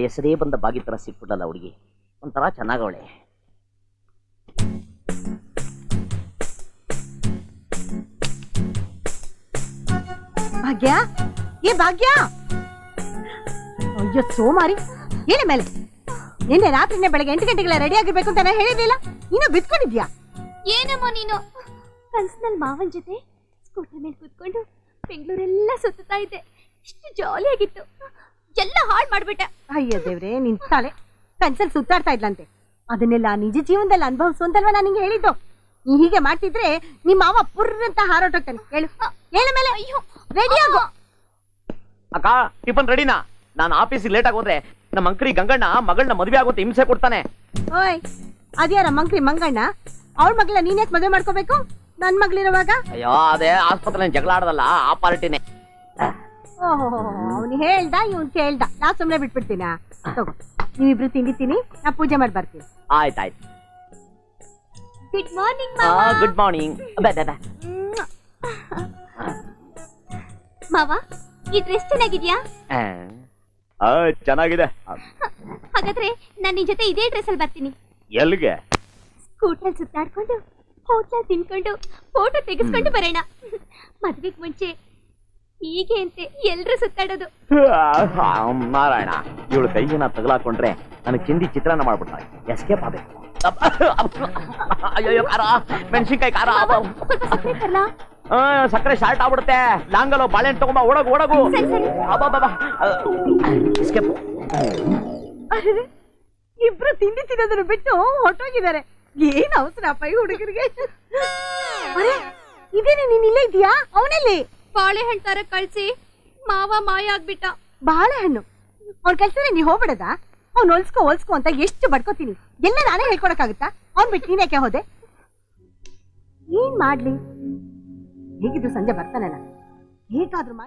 ಹೆಸರೇ ಬಂದ ಬಾಗಿ ತರ ಸಿಕ್ಬಿಟ್ಟಲ್ಲ ಹುಡುಗಿ, ಒಂಥರ ಚೆನ್ನಾಗವಳೆ. ಭಾಗ್ಯ, ಏ ಭಾಗ್ಯ, ಅಯ್ಯೋ ಸೋಮಾರಿ, ಏನೇ ಮೇಲೆ ನಿನ್ನೆ ರಾತ್ರಿನೇ ಬೆಳಗ್ಗೆ 8 ಗಂಟೆಗೆಲ್ಲ ರೆಡಿ ಆಗಿರ್ಬೇಕು ಅಂತ ನಾನು ಹೇಳಿರ್ಲಿಲ್ಲ, ನೀನು ಬಿತ್ಕೊಂಡಿದ್ಯಾ? ಏನಮ್ಮ ನೀನು ಕನ್ಸಿನಲ್ಲಿ ಮಾವನ್ ಜೊತೆ ಸ್ಕೂಟರ್ ಮೇಲೆ ಕೂತ್ಕೊಂಡು ಬೆಂಗಳೂರೆಲ್ಲ ಸುತ್ತಾ ಇದ್ದೆ, ಎಷ್ಟು ಜಾಲಿ ಆಗಿತ್ತು, ಎಲ್ಲ ಹಾಳು ಮಾಡ್ಬಿಟ್ಟೆ. ಅಯ್ಯೋ ದೇವ್ರೆ, ನಿನ್ ತಲೆ ಕನ್ಸಲ್ಲಿ ಸುತ್ತಾಡ್ತಾ ಇದ್ಲಂತೆ, ಅದನ್ನೆಲ್ಲ ನಿಜ ಜೀವನದಲ್ಲಿ ಅನುಭವಿಸು ಅಂತಲ್ವಾ ನಾನು ನಿಂಗೆ ಹೇಳಿದ್ದು. ನೀ ಹೀಗೆ ಮಾಡ್ತಿದ್ರೆ ನಿಮ್ಮ ಮಾವ ಪುರ್ರಂತ ಹಾರೋಟೋಗ್ತಾನೆ. ಹೇಳು ಹೇಳ ಮೇಲೆ. ಅಯ್ಯೋ ರೆಡಿ ಆಗೋ. ಅಕ್ಕ ಟಿಫನ್ ರೆಡಿನಾ? ನಾನು ಆಫೀಸಿಗೆ ಲೇಟ್ ಆಗಿ ಹೋದ್ರೆ ನಮ್ಮ ಅಂಕರಿ ಗಂಗಣ್ಣ ಮಗಳನ್ನ ಮದುವೆ ಆಗುತ್ತೆ ಹಿಂಸೆ ಕೊಡ್ತಾನೆ. ಓಯ್, ಅದ್ಯಾರ ಮಂಕ್ರಿ ಮಂಗಣ್ಣ? ಅವಳ ಮಗಳ ನೀನ್ಯಾಕೆ ಮದುವೆ ಮಾಡ್ಕೋಬೇಕು ನನ್ ಮಗಳಿರುವಾಗ? ಅಯ್ಯೋ ಅದೇ ಆಸ್ಪತ್ರೆ ಜಗಳ ಆಡದಲ್ಲ ಆ ಪಾರ್ಟಿನೇ. ಓಹೋ, ಅವ್ನು ಹೇಳ್ದ ಇವ್ನು ಕೇಳ್ದ, ನಾ ಸುಮ್ನೆ ಬಿಟ್ಬಿಡ್ತೀನ. ತಗೋ ನೀವಿಬ್ರು ತಿಂಡಿತೀನಿ, ನಾ ಪೂಜೆ ಮಾಡಿ ಬರ್ತೀನಿ. ಆಯ್ತಾಯ್ತು. Good morning good morning. ಮಾವ, ಈ ಡ್ರೆಸ್ ಚೆನ್ನಾಗಿದ್ಯಾ? ಚೆನ್ನಾಗಿದೆ. ಹಾಗಾದ್ರೆ ನಾನು ನಿನ್ ಜೊತೆ ಇದೇ ಡ್ರೆಸ್ ಅಲ್ಲಿ ಬರ್ತೀನಿ. ಎಲ್ಲಿಗೆ? ಸ್ಕೂಟರ್ ಸುತ್ತಾಡ್ಕೊಂಡು ಹೋಟ್ಲಲ್ಲಿ ತಿನ್ಕೊಂಡು ಫೋಟೋ ತೆಗೆಸ್ಕೊಂಡು ಬರೋಣ. ಮದ್ವೆಗ್ ಮುಂಚೆ ಹೀಗೆ ಅಂತೆ ಎಲ್ರು ಸುತ್ತಾಡೋದು. ನಾರಾಯಣ, ಇವಳು ಕೈಗೆ ತಗಲಾಕೊಂಡ್ರೆ ನನಗೆ ಚಿಂದಿ ಚಿತ್ರಾನ್ನ ಮಾಡ್ಬಿಡ್ತಾರೆ. ಎಸ್ಕೇಪ್ ಆಗಬೇಕು. ಅಯ್ಯೋ ಖಾರ, ಮೆಣಸಿನ್ಕಾಯಿ ಖಾರ. ಸ್ವಲ್ಪ ಸಕ್ಕರೆ ತರಲಾ? ಸಕ್ಕರೆ ಶಾರ್ಟ್ ಆಗ್ಬಿಡುತ್ತೆ. ಲಾಂಗಲು ಬಾಳೆಹಣ್ಣು ತಗೊಂಬ, ಓಡಗು. ಎಸ್ಕೇಪ್. ಇಬ್ರು ತಿಂಡಿ ತಿನ್ನೋದ್ರ ಬಿಟ್ಟು ಹೊಟ್ಟೋಗಿದ್ದಾರೆ. ಏನ್ ಅವಸರ ಅಪ್ಪ ಈ ಹುಡುಗರಿಗೆ. ಇದೇನೆ ನೀನ್ ಇಲ್ಲೇ ಇದೀಯಾ? ಅವನಲ್ಲಿ ಬಾಳೆಹಣ್ಣು ತರ ಕಳ್ಸಿ ಮಾವ ಮಾಯ ಆಗ್ಬಿಟ್ಟ. ಬಾಳೆಹಣ್ಣು ಅವ್ನ್ ಕಳ್ಸಿದ್ರೆ ನೀ ಹೋಗ್ಬಿಡದ? ಅವ್ನ್ ಹೊಲ್ಸ್ಕೊ ಅಂತ ಎಷ್ಟು ಬಡ್ಕೋತೀನಿ. ಎಲ್ಲ ನಾನೇ ಹೇಳ್ಕೊಡಕ್ಕಾಗುತ್ತಾ? ಅವ್ನ್ ಬಿಟ್ಟು ನೀನ್ ಯಾಕೆ ಹೋದೆ? ಏನ್ ಮಾಡ್ಲಿ? ಹೇಗಿದ್ರು ಸಂಜೆ ಬರ್ತಾನಲ್ಲ, ಹೇಗಾದ್ರೂ ಮಾಡಿ